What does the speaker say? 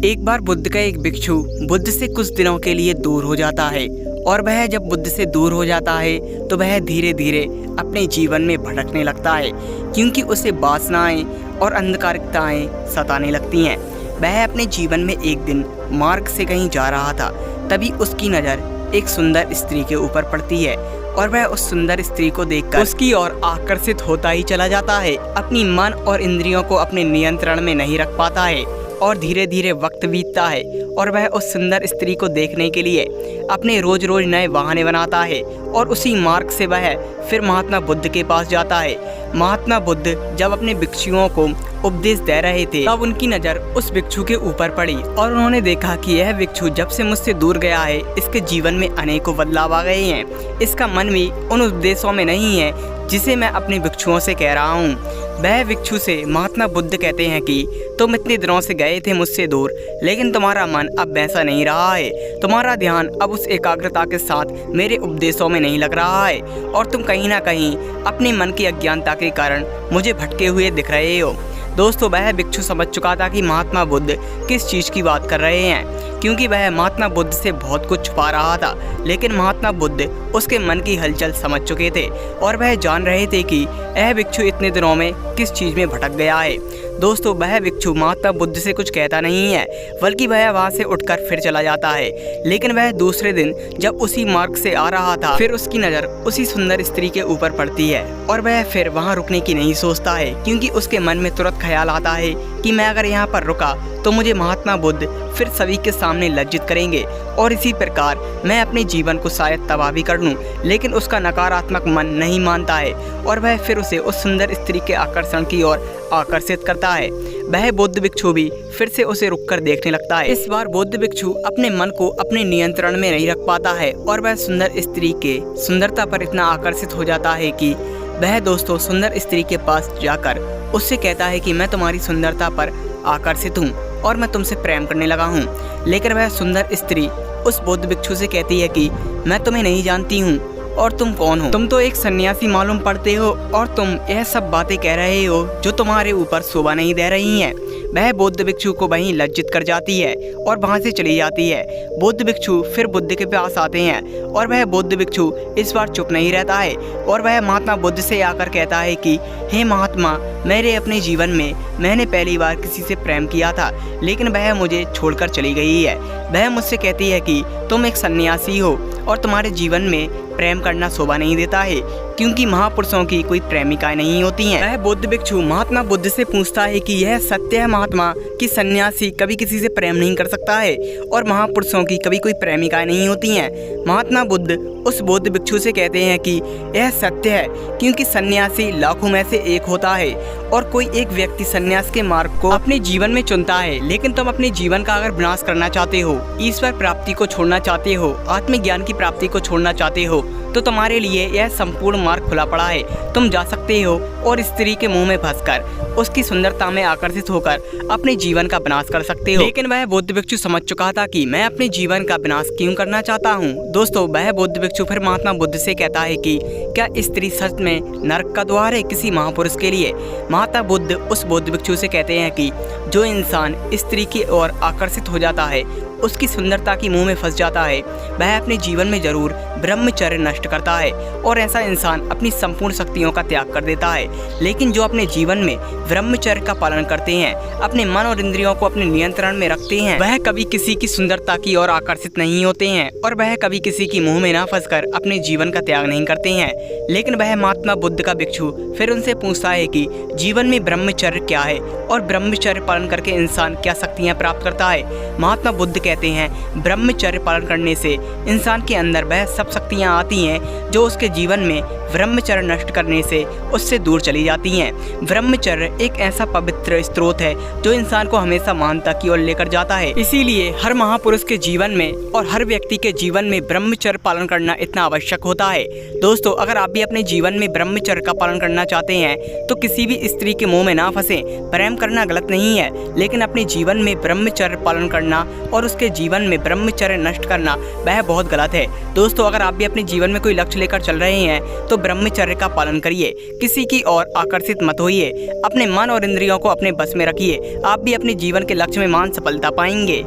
एक बार बुद्ध का एक भिक्षु बुद्ध से कुछ दिनों के लिए दूर हो जाता है और वह जब बुद्ध से दूर हो जाता है तो वह धीरे धीरे अपने जीवन में भटकने लगता है, क्योंकि उसे वासनाएं और अंधकारिकताएं सताने लगती हैं। वह अपने जीवन में एक दिन मार्ग से कहीं जा रहा था, तभी उसकी नज़र एक सुंदर स्त्री के ऊपर पड़ती है और वह उस सुंदर स्त्री को देखकर उसकी ओर आकर्षित होता ही चला जाता है। अपनी मन और इंद्रियों को अपने नियंत्रण में नहीं रख पाता है और धीरे धीरे वक्त बीतता है और वह उस सुंदर स्त्री को देखने के लिए अपने रोज रोज नए बहाने बनाता है और उसी मार्ग से वह फिर महात्मा बुद्ध के पास जाता है। महात्मा बुद्ध जब अपने भिक्षुओं को उपदेश दे रहे थे तब उनकी नज़र उस भिक्षु के ऊपर पड़ी और उन्होंने देखा कि यह भिक्षु जब से मुझसे दूर गया है इसके जीवन में अनेकों बदलाव आ गए हैं। इसका मन भी उन उपदेशों में नहीं है जिसे मैं अपने भिक्षुओं से कह रहा हूँ। वह भिक्षु से महात्मा बुद्ध कहते हैं कि तुम इतने दिनों से गए थे मुझसे दूर, लेकिन तुम्हारा मन अब वैसा नहीं रहा है। तुम्हारा ध्यान अब उस एकाग्रता के साथ मेरे उपदेशों में नहीं लग रहा है और तुम कहीं ना कहीं अपने मन की अज्ञानता के कारण मुझे भटके हुए दिख रहे हो। दोस्तों, वह भिक्षु समझ चुका था कि महात्मा बुद्ध किस चीज़ की बात कर रहे हैं, क्योंकि वह महात्मा बुद्ध से बहुत कुछ छुपा रहा था, लेकिन महात्मा बुद्ध उसके मन की हलचल समझ चुके थे और वह जान रहे थे कि यह भिक्षु इतने दिनों में किस चीज़ में भटक गया है। दोस्तों, वह भिक्षु महात्मा बुद्ध से कुछ कहता नहीं है, बल्कि वह वहाँ से उठकर फिर चला जाता है। लेकिन वह दूसरे दिन जब उसी मार्ग से आ रहा था फिर उसकी नज़र उसी सुंदर स्त्री के ऊपर पड़ती है और वह फिर वहाँ रुकने की नहीं सोचता है, क्योंकि उसके मन में तुरंत ख्याल आता है कि मैं अगर यहाँ पर रुका तो मुझे महात्मा बुद्ध फिर सभी के सामने लज्जित करेंगे और इसी प्रकार मैं अपने जीवन को शायद तबाह भी कर लूँ। लेकिन उसका नकारात्मक मन नहीं मानता है और वह फिर उसे उस सुंदर स्त्री के आकर्षण की ओर आकर्षित करता है। वह बौद्ध भिक्षु भी फिर से उसे रुककर देखने लगता है। इस बार बौद्ध भिक्षु अपने मन को अपने नियंत्रण में नहीं रख पाता है और वह सुंदर स्त्री के सुंदरता पर इतना आकर्षित हो जाता है कि वह दोस्तों सुंदर स्त्री के पास जाकर उससे कहता है कि मैं तुम्हारी सुंदरता पर आकर्षित हूँ और मैं तुमसे प्रेम करने लगा हूँ। लेकिन वह सुंदर स्त्री उस बौद्ध भिक्षु से कहती है कि मैं तुम्हें नहीं जानती हूँ और तुम कौन हो? तुम तो एक सन्यासी मालूम पड़ते हो और तुम यह सब बातें कह रहे हो जो तुम्हारे ऊपर शोभा नहीं दे रही हैं। वह बौद्ध भिक्षु को वहीं लज्जित कर जाती है और वहाँ से चली जाती है। बौद्ध भिक्षु फिर बुद्ध के पास आते हैं और वह बौद्ध भिक्षु इस बार चुप नहीं रहता है और वह महात्मा बुद्ध से आकर कहता है कि हे महात्मा, मेरे अपने जीवन में मैंने पहली बार किसी से प्रेम किया था, लेकिन वह मुझे छोड़कर चली गई है। वह मुझसे कहती है कि तुम एक सन्यासी हो और तुम्हारे जीवन में प्रेम करना शोभा नहीं देता है, क्योंकि महापुरुषों की कोई प्रेमिकाएं नहीं होती हैं। वह बौद्ध भिक्षु महात्मा बुद्ध से पूछता है कि यह सत्य है महात्मा कि सन्यासी कभी किसी से प्रेम नहीं कर सकता है और महापुरुषों की कभी कोई प्रेमिकाएं नहीं होती हैं। महात्मा बुद्ध उस बौद्ध भिक्षु से कहते हैं कि यह सत्य है, क्योंकि सन्यासी लाखों में से एक होता है और कोई एक व्यक्ति सन्यास के मार्ग को अपने जीवन में चुनता है। लेकिन तुम अपने जीवन का अगर विनाश करना चाहते हो, ईश्वर प्राप्ति को छोड़ना चाहते हो, आत्मज्ञान की प्राप्ति को छोड़ना चाहते हो, तो तुम्हारे लिए यह संपूर्ण मार्ग खुला पड़ा है। तुम जा सकते हो और स्त्री के मुंह में फंसकर उसकी सुंदरता में आकर्षित होकर अपने जीवन का विनाश कर सकते हो। लेकिन वह बौद्ध भिक्षु समझ चुका था कि मैं अपने जीवन का विनाश क्यों करना चाहता हूँ। दोस्तों, वह बौद्ध भिक्षु फिर महात्मा बुद्ध से कहता है कि क्या स्त्री सच में नरक का द्वार है किसी महापुरुष के लिए? महात्मा बुद्ध उस बौद्ध भिक्षु से कहते हैं कि जो इंसान स्त्री की ओर आकर्षित हो जाता है, उसकी सुंदरता की मुंह में फंस जाता है, वह अपने जीवन में जरूर ब्रह्मचर्य नष्ट करता है और ऐसा इंसान अपनी संपूर्ण शक्तियों का त्याग कर देता है। लेकिन जो अपने जीवन में ब्रह्मचर्य का पालन करते हैं, अपने मन और इंद्रियों को अपने नियंत्रण में रखते हैं, वह कभी किसी की सुंदरता की ओर आकर्षित नहीं होते हैं और वह कभी किसी की मुंह में ना फंसकर अपने जीवन का त्याग नहीं करते हैं। लेकिन वह महात्मा बुद्ध का भिक्षु फिर उनसे पूछता है कि जीवन में ब्रह्मचर्य क्या है और ब्रह्मचर्य पालन करके इंसान क्या शक्तियाँ प्राप्त करता है? महात्मा बुद्ध कहते हैं ब्रह्मचर्य पालन करने से इंसान के अंदर वह सब शक्तियाँ आती हैं जो उसके जीवन में ब्रह्मचर्य नष्ट करने से उससे दूर चली जाती हैं। ब्रह्मचर्य एक ऐसा पवित्र स्रोत है जो इंसान को हमेशा महानता की ओर लेकर जाता है। इसीलिए हर महापुरुष के जीवन में और हर व्यक्ति के जीवन में ब्रह्मचर्य पालन करना इतना आवश्यक होता है। दोस्तों, अगर आप भी अपने जीवन में ब्रह्मचर्य का पालन करना चाहते हैं तो किसी भी स्त्री के मुंह में ना फंसे। प्रेम करना गलत नहीं है, लेकिन अपने जीवन में ब्रह्मचर्य पालन करना और उसके जीवन में ब्रह्मचर्य नष्ट करना वह बहुत गलत है। दोस्तों, अगर आप भी अपने जीवन में कोई लक्ष्य लेकर चल रहे हैं तो ब्रह्मचर्य का पालन करिए, किसी की ओर आकर्षित मत होइए, अपने मन और इंद्रियों को अपने बस में रखिए। आप भी अपने जीवन के लक्ष्य में महान सफलता पाएंगे।